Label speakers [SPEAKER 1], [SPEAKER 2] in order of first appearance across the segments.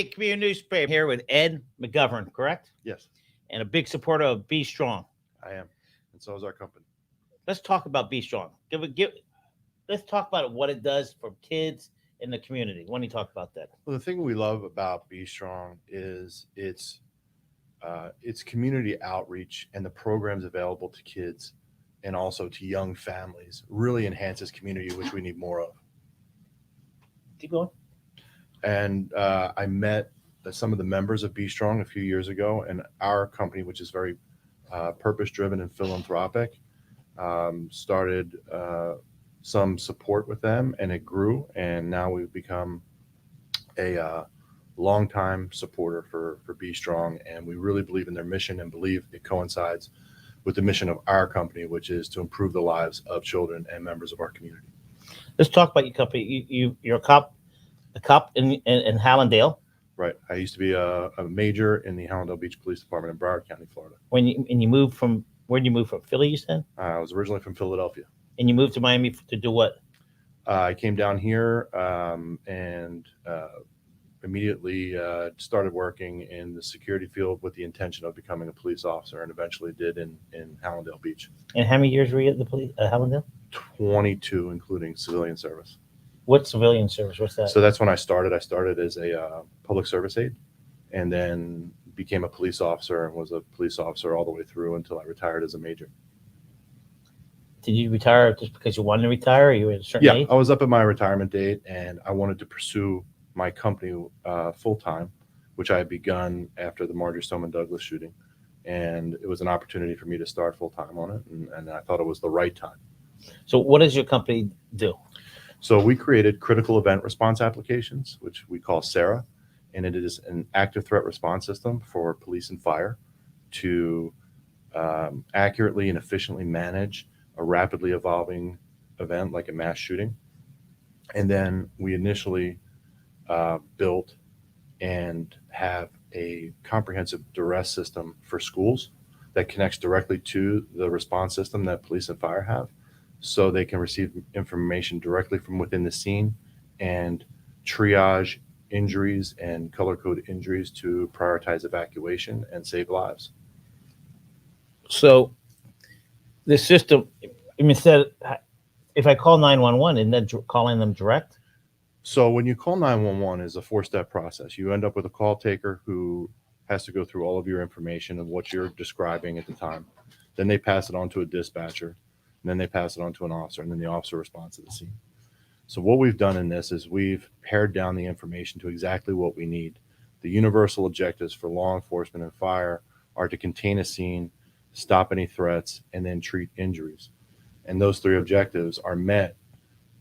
[SPEAKER 1] Community newspaper here with Ed McGovern, correct?
[SPEAKER 2] Yes,
[SPEAKER 1] And a big supporter of Be Strong.
[SPEAKER 2] I am, and so is our company.
[SPEAKER 1] Let's talk about Be Strong. Let's talk about what it does for kids in the community. Why don't you talk about that?
[SPEAKER 2] Well, the thing we love about Be Strong is its community outreach and the programs available to kids and also to young families really enhances community, which we need more of.
[SPEAKER 1] Keep going.
[SPEAKER 2] And I met some of the members of Be Strong a few years ago, and our company, which is very purpose-driven and philanthropic, started some support with them, and it grew, and now we've become a longtime supporter for Be Strong, and we really believe in their mission and believe it coincides with the mission of our company, which is to improve the lives of children and members of our community.
[SPEAKER 1] Let's talk about your company. You're a cop in Hallandale.
[SPEAKER 2] Right. I used to be a major in the Hallandale Beach Police Department in Broward County, Florida.
[SPEAKER 1] You moved from, where did you move from? Philly, you said?
[SPEAKER 2] I was originally from Philadelphia.
[SPEAKER 1] And you moved to Miami to do what?
[SPEAKER 2] I came down here and immediately started working in the security field with the intention of becoming a police officer, and eventually did in Hallandale Beach.
[SPEAKER 1] And how many years were you at the police Hallandale?
[SPEAKER 2] 22, including civilian service.
[SPEAKER 1] What civilian service? What's that?
[SPEAKER 2] So that's when I started. I started as a public service aide, and then became a police officer, and was a police officer all the way through until I retired as a major.
[SPEAKER 1] Did you retire just because you wanted to retire, or you were at a certain age?
[SPEAKER 2] I was up at my retirement date, and I wanted to pursue my company full time, which I had begun after the Marjorie Stoneman Douglas shooting, and it was an opportunity for me to start full time on it, and I thought it was the right time.
[SPEAKER 1] So what does your company do?
[SPEAKER 2] So we created critical event response applications, which we call SARA, and it is an active threat response system for police and fire to accurately and efficiently manage a rapidly evolving event like a mass shooting. And then we initially built and have a comprehensive duress system for schools that connects directly to the response system that police and fire have, so they can receive information directly from within the scene and triage injuries and color code injuries to prioritize evacuation and save lives.
[SPEAKER 1] So the system, instead, if I call 911, isn't that calling them direct?
[SPEAKER 2] So when you call 911 is a 4-step process. You end up with a call taker who has to go through all of your information of what you're describing at the time. Then they pass it on to a dispatcher, and then they pass it on to an officer, and then the officer responds to the scene. So what we've done in this is we've pared down the information to exactly what we need. The universal objectives for law enforcement and fire are to contain a scene, stop any threats, and then treat injuries. And those 3 objectives are met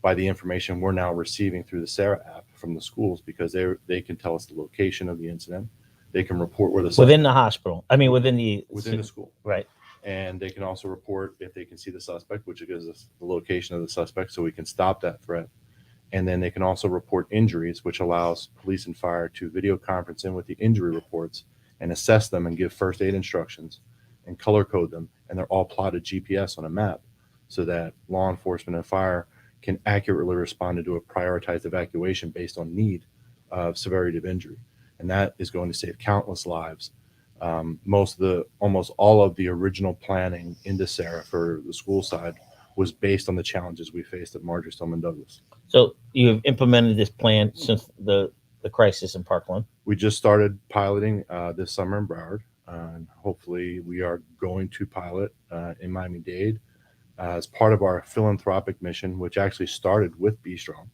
[SPEAKER 2] by the information we're now receiving through the SARA app from the schools, because they can tell us the location of the incident. They can report where the
[SPEAKER 1] within the hospital. I mean, within the
[SPEAKER 2] school.
[SPEAKER 1] Right.
[SPEAKER 2] And they can also report if they can see the suspect, which gives us the location of the suspect so we can stop that threat. And then they can also report injuries, which allows police and fire to video conference in with the injury reports and assess them and give first aid instructions and color code them. And they're all plotted GPS on a map so that law enforcement and fire can accurately respond to a prioritized evacuation based on need of severity of injury. And that is going to save countless lives. Almost all of the original planning into SARA for the school side was based on the challenges we faced at Marjorie Stoneman Douglas.
[SPEAKER 1] So you've implemented this plan since the crisis in Parkland.
[SPEAKER 2] We just started piloting this summer in Broward, and hopefully we are going to pilot in Miami-Dade as part of our philanthropic mission, which actually started with Be Strong.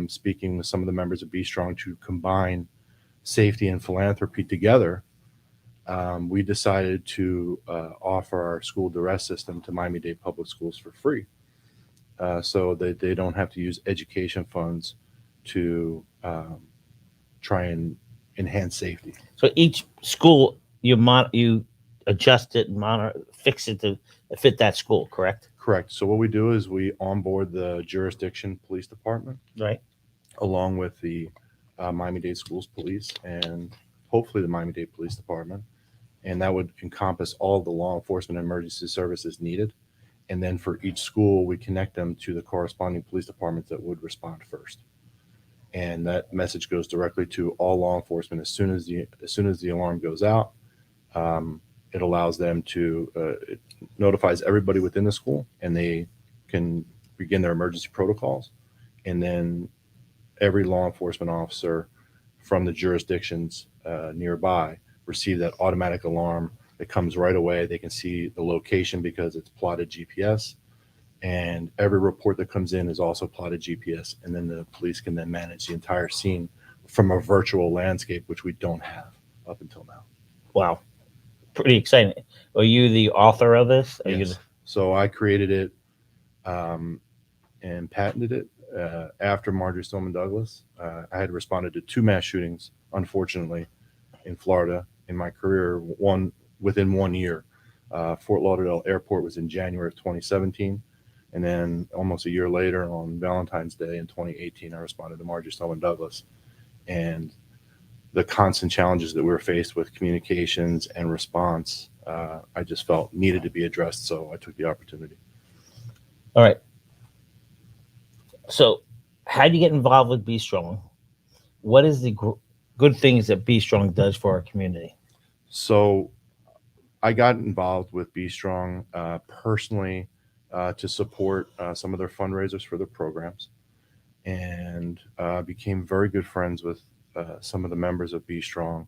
[SPEAKER 2] Speaking with some of the members of Be Strong to combine safety and philanthropy together, we decided to offer our school duress system to Miami-Dade public schools for free, so that they don't have to use education funds to try and enhance safety.
[SPEAKER 1] So each school, you adjust it, fix it to fit that school, correct?
[SPEAKER 2] Correct. So what we do is we onboard the jurisdiction police department,
[SPEAKER 1] right,
[SPEAKER 2] along with the Miami-Dade Schools Police and hopefully the Miami-Dade Police Department. And that would encompass all of the law enforcement and emergency services needed. And then for each school, we connect them to the corresponding police departments that would respond first. and that message goes directly to all law enforcement as soon as the alarm goes out. It allows them to it notifies everybody within the school, and they can begin their emergency protocols. And then every law enforcement officer from the jurisdictions nearby receive that automatic alarm. It comes right away. They can see the location because it's plotted GPS, and every report that comes in is also plotted GPS. And then the police can then manage the entire scene from a virtual landscape, which we don't have up until now.
[SPEAKER 1] Wow. Pretty exciting. Are you the author of this? Are you
[SPEAKER 2] Yes. So I created it and patented it after Marjorie Stoneman Douglas. I had responded to 2 mass shootings, unfortunately, in Florida in my career, one within 1 year. Fort Lauderdale Airport was in January of 2017. And then almost a year later, on Valentine's Day in 2018, I responded to Marjorie Stoneman Douglas. And the constant challenges that we were faced with communications and response, I just felt needed to be addressed. So I took the opportunity.
[SPEAKER 1] All right. So, how do you get involved with Be Strong? What is the good things that Be Strong does for our community?
[SPEAKER 2] So I got involved with Be Strong personally to support some of their fundraisers for their programs, and became very good friends with some of the members of Be Strong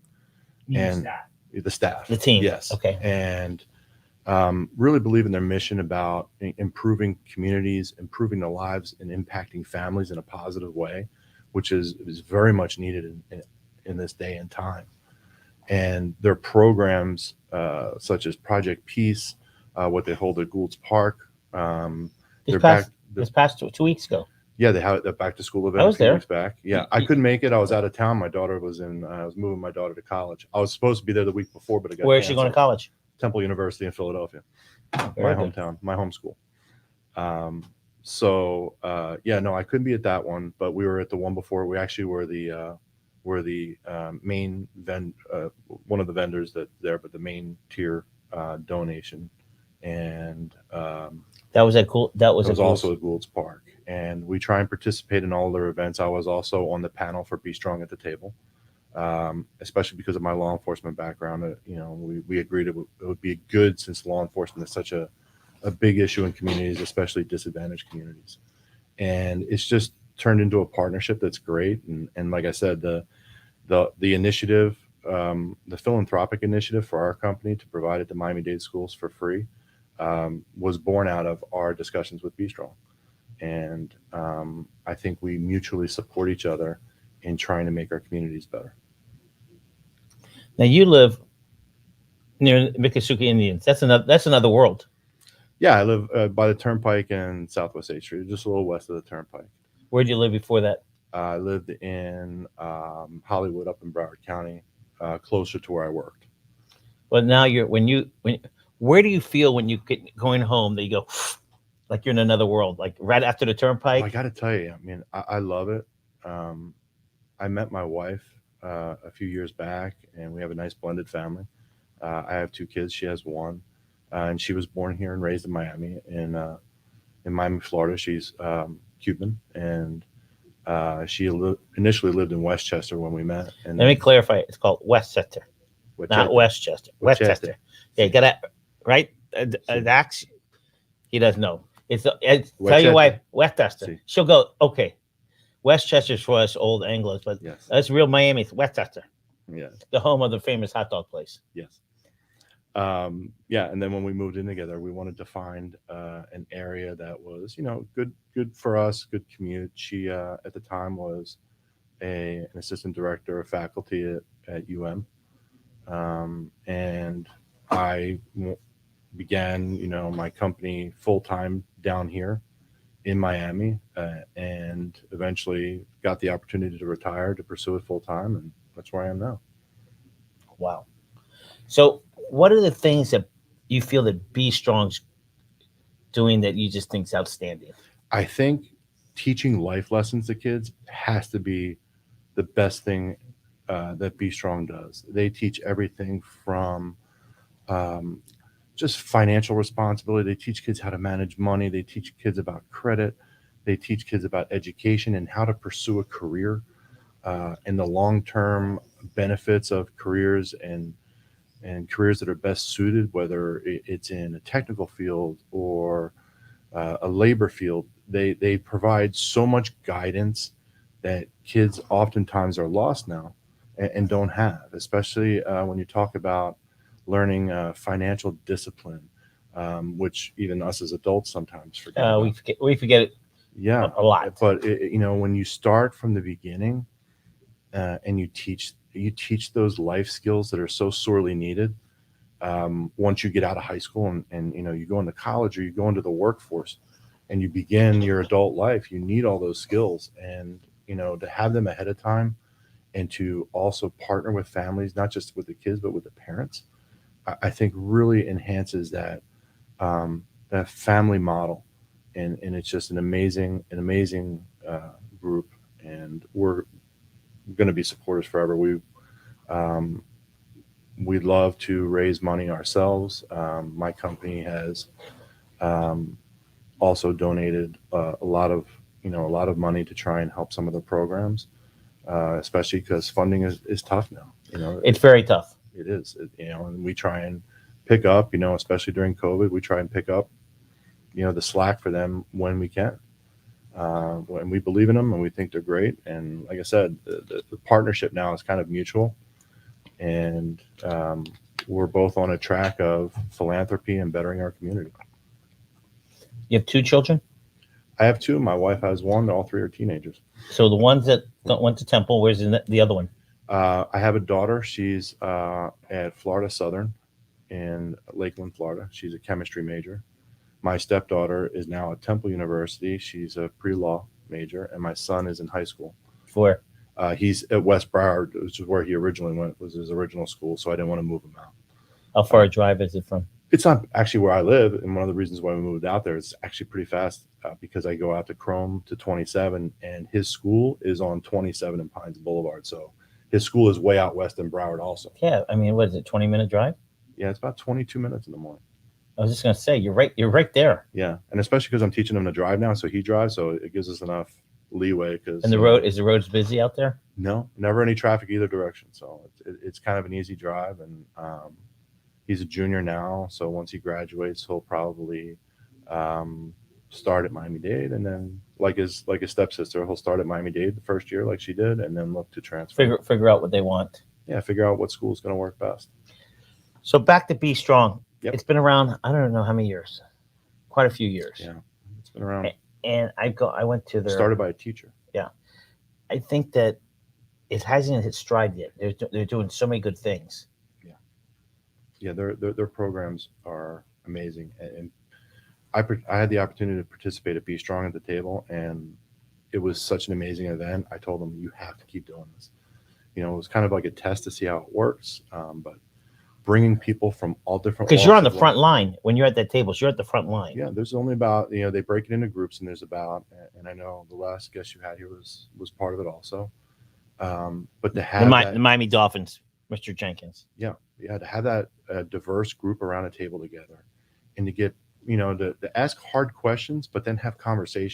[SPEAKER 2] and the staff,
[SPEAKER 1] The team.
[SPEAKER 2] Yes.
[SPEAKER 1] Okay.
[SPEAKER 2] And really believe in their mission about improving communities, improving the lives, and impacting families in a positive way, which is very much needed in this day and time. And their programs, such as Project Peace, what they hold at Gould's Park,
[SPEAKER 1] This past 2 weeks ago.
[SPEAKER 2] yeah, they have that back to school event
[SPEAKER 1] I was
[SPEAKER 2] a few
[SPEAKER 1] there.
[SPEAKER 2] weeks back. Yeah, I couldn't make it. I was out of town. My daughter was I was moving my daughter to college. I was supposed to be there the week before, but it got
[SPEAKER 1] Where is she going to
[SPEAKER 2] canceled.
[SPEAKER 1] college?
[SPEAKER 2] Temple University in Philadelphia,
[SPEAKER 1] Very
[SPEAKER 2] my
[SPEAKER 1] good.
[SPEAKER 2] hometown, my home school. Yeah, no, I couldn't be at that one, but we were at the one before. We actually were the main one of the vendors that there, but the main tier donation, and
[SPEAKER 1] That was at cool. That was
[SPEAKER 2] it
[SPEAKER 1] at
[SPEAKER 2] was
[SPEAKER 1] Gould's.
[SPEAKER 2] also at Gould's Park. And we try and participate in all their events. I was also on the panel for Be Strong at the Table, especially because of my law enforcement background. We agreed it would be good, since law enforcement is such a big issue in communities, especially disadvantaged communities. And it's just turned into a partnership that's great. And like I said, the initiative, the philanthropic initiative for our company to provide it to Miami-Dade schools for free, was born out of our discussions with Be Strong. And I think we mutually support each other in trying to make our communities better.
[SPEAKER 1] Now you live near Miccosukee Indians. That's another world.
[SPEAKER 2] Yeah, I live by the Turnpike and Southwest 8th Street, just a little west of the Turnpike.
[SPEAKER 1] Where did you live before that?
[SPEAKER 2] I lived in Hollywood, up in Broward County, closer to where I worked.
[SPEAKER 1] Well, now where do you feel when you get going home that you go like you're in another world, like right after the Turnpike?
[SPEAKER 2] Well, I got to tell you, I mean, I love it. I met my wife a few years back, and we have a nice blended family. I have 2 kids. She has 1, and she was born here and raised in Miami, in Miami, Florida. She's Cuban, and she initially lived in Westchester when we met. And
[SPEAKER 1] Let me clarify. It's called Westchester, not Westchester. Westchester. Yeah, you got that right. Dax, he doesn't know. Tell your wife Westchester.
[SPEAKER 2] See.
[SPEAKER 1] She'll go, okay. Westchester's for us old Anglos, but
[SPEAKER 2] Yes.
[SPEAKER 1] that's real Miami. It's Westchester,
[SPEAKER 2] Yeah.
[SPEAKER 1] the home of the famous hot dog place.
[SPEAKER 2] Yes. Yeah. And then when we moved in together, we wanted to find an area that was, good for us, good commute. She, at the time, was an assistant director of faculty at UM. And I began, my company full-time down here in Miami, and eventually got the opportunity to retire, to pursue it full-time. And that's where I am now.
[SPEAKER 1] Wow. So what are the things that you feel that Be Strong's doing that you just think is outstanding?
[SPEAKER 2] I think teaching life lessons to kids has to be the best thing that Be Strong does. They teach everything from just financial responsibility. They teach kids how to manage money. They teach kids about credit. They teach kids about education and how to pursue a career. and the long-term benefits of careers and careers that are best suited, whether it's in a technical field or a labor field. They provide so much guidance that kids oftentimes are lost now and don't have, especially when you talk about learning financial discipline, which even us as adults sometimes forget about.
[SPEAKER 1] We forget it
[SPEAKER 2] Yeah,
[SPEAKER 1] a lot.
[SPEAKER 2] but when you start from the beginning and you teach those life skills that are so sorely needed once you get out of high school and you go into college or you go into the workforce and you begin your adult life, you need all those skills. And to have them ahead of time and to also partner with families, not just with the kids but with the parents, I think really enhances that family model. And it's just an amazing group, and we're going to be supporters forever. We'd love to raise money ourselves. My company has also donated a lot of money to try and help some of the programs, especially because funding is tough now.
[SPEAKER 1] It's very tough.
[SPEAKER 2] It is. And we try and pick up. Especially during COVID, we try and pick up the slack for them when we can. And we believe in them and we think they're great. And like I said, the partnership now is kind of mutual. And we're both on a track of philanthropy and bettering our community.
[SPEAKER 1] You have 2 children?
[SPEAKER 2] I have 2. My wife has 1. All 3 are teenagers.
[SPEAKER 1] So the ones that went to Temple, where's the other one?
[SPEAKER 2] I have a daughter. She's at Florida Southern in Lakeland, Florida. She's a chemistry major. My stepdaughter is now at Temple University. She's a pre-law major, and my son is in high school.
[SPEAKER 1] Where?
[SPEAKER 2] He's at West Broward, which is where he originally went. It was his original school, so I didn't want to move him out.
[SPEAKER 1] How far a drive is it from?
[SPEAKER 2] It's not actually where I live, and one of the reasons why we moved out there is actually pretty fast because I go out to Chrome to 27, and his school is on 27 and Pines Boulevard. So his school is way out west in Broward also.
[SPEAKER 1] Yeah, I mean, what is it, 20-minute drive?
[SPEAKER 2] Yeah, it's about 22 minutes in the morning.
[SPEAKER 1] I was just going to say, you're right there.
[SPEAKER 2] Yeah, and especially because I'm teaching him to drive now, so he drives, so it gives us enough leeway.
[SPEAKER 1] And the road's busy out there?
[SPEAKER 2] No, never any traffic either direction, so it's kind of an easy drive. And he's a junior now, so once he graduates, he'll probably start at Miami-Dade, and then like his stepsister, he'll start at Miami-Dade the first year like she did, and then look to transfer.
[SPEAKER 1] Figure out what they want.
[SPEAKER 2] Yeah, figure out what school is going to work best.
[SPEAKER 1] So back to Be Strong.
[SPEAKER 2] Yep.
[SPEAKER 1] It's been around, I don't know how many years. Quite a few years.
[SPEAKER 2] Yeah, it's been around.
[SPEAKER 1] And I went to their...
[SPEAKER 2] Started by a teacher.
[SPEAKER 1] Yeah. I think that it hasn't hit stride yet. They're doing so many good things.
[SPEAKER 2] Yeah, their programs are amazing. And I had the opportunity to participate at Be Strong at the table, and it was such an amazing event. I told them, you have to keep doing this. It was kind of like a test to see how it works, but bringing people from all different...
[SPEAKER 1] Because you're on the front line. When you're at that table, you're at the front line.
[SPEAKER 2] Yeah, there's only about, they break it into groups, and there's about, and I know the last guest you had here was part of it also. But to have
[SPEAKER 1] the Miami Dolphins, Mr. Jenkins.
[SPEAKER 2] Yeah, to have that diverse group around a table together, and to get, to ask hard questions, but then have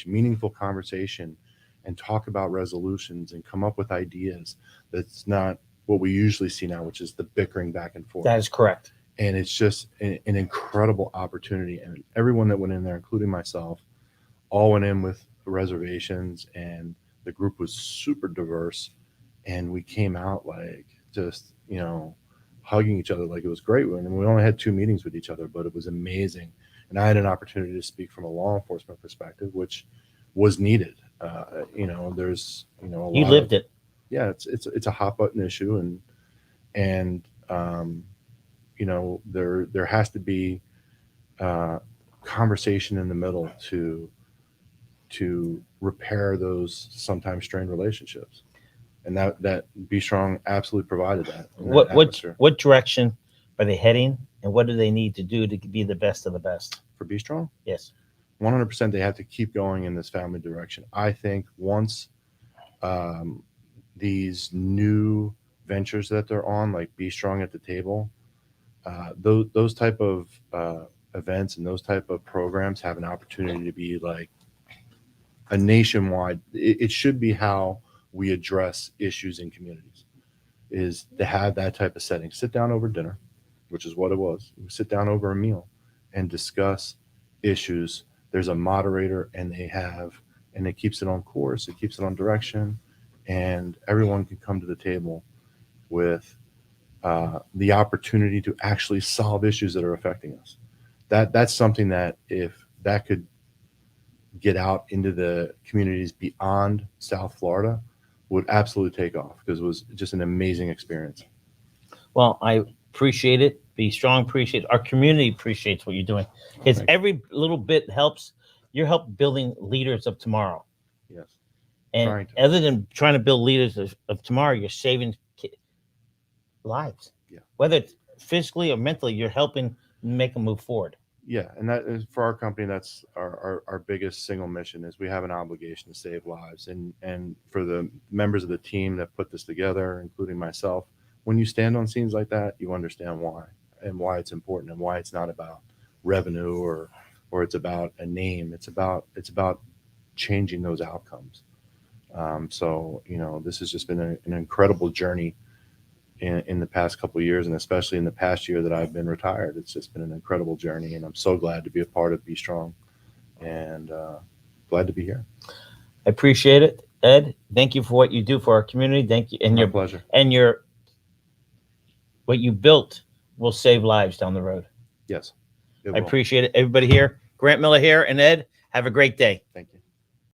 [SPEAKER 2] meaningful conversation, and talk about resolutions and come up with ideas. That's not what we usually see now, which is the bickering back and forth.
[SPEAKER 1] That is correct.
[SPEAKER 2] And it's just an incredible opportunity. And everyone that went in there, including myself, all went in with reservations, and the group was super diverse. And we came out like just, hugging each other like it was great. And we only had 2 meetings with each other, but it was amazing. And I had an opportunity to speak from a law enforcement perspective, which was needed. There's,
[SPEAKER 1] you lived it.
[SPEAKER 2] Yeah, it's a hot button issue, and there has to be conversation in the middle to repair those sometimes strained relationships, and that Be Strong absolutely provided that.
[SPEAKER 1] What direction are they heading, and what do they need to do to be the best of the best
[SPEAKER 2] for Be Strong?
[SPEAKER 1] Yes,
[SPEAKER 2] 100%. They have to keep going in this family direction. I think once these new ventures that they're on, like Be Strong at the Table, those type of events and those type of programs have an opportunity to be like a nationwide. It should be how we address issues in communities, is to have that type of setting. Sit down over dinner, which is what it was. We sit down over a meal and discuss issues. There's a moderator, and it keeps it on course, it keeps it on direction, and everyone can come to the table with the opportunity to actually solve issues that are affecting us. That's something that, if that could get out into the communities beyond South Florida, would absolutely take off, because it was just an amazing experience.
[SPEAKER 1] Well, I appreciate it. Be strong. Appreciate it. Our community appreciates what you're doing, because every little bit helps. You're helping building leaders of tomorrow.
[SPEAKER 2] Yes.
[SPEAKER 1] And other than trying to build leaders of tomorrow, you're saving lives.
[SPEAKER 2] Yeah.
[SPEAKER 1] Whether it's physically or mentally, you're helping make them move forward.
[SPEAKER 2] Yeah, and that is, for our company, that's our biggest single mission, is we have an obligation to save lives. And for the members of the team that put this together, including myself, when you stand on scenes like that, you understand why, and why it's important, and why it's not about revenue or it's about a name. It's about changing those outcomes. So, this has just been an incredible journey in the past couple of years, and especially in the past year that I've been retired. It's just been an incredible journey, and I'm so glad to be a part of Be Strong, and glad to be here.
[SPEAKER 1] I appreciate it, Ed. Thank you for what you do for our community. Thank you, and
[SPEAKER 2] My pleasure.
[SPEAKER 1] And what you built will save lives down the road.
[SPEAKER 2] Yes,
[SPEAKER 1] I appreciate it. Everybody here, Grant Miller here, and Ed. Have a great day.
[SPEAKER 2] Thank you.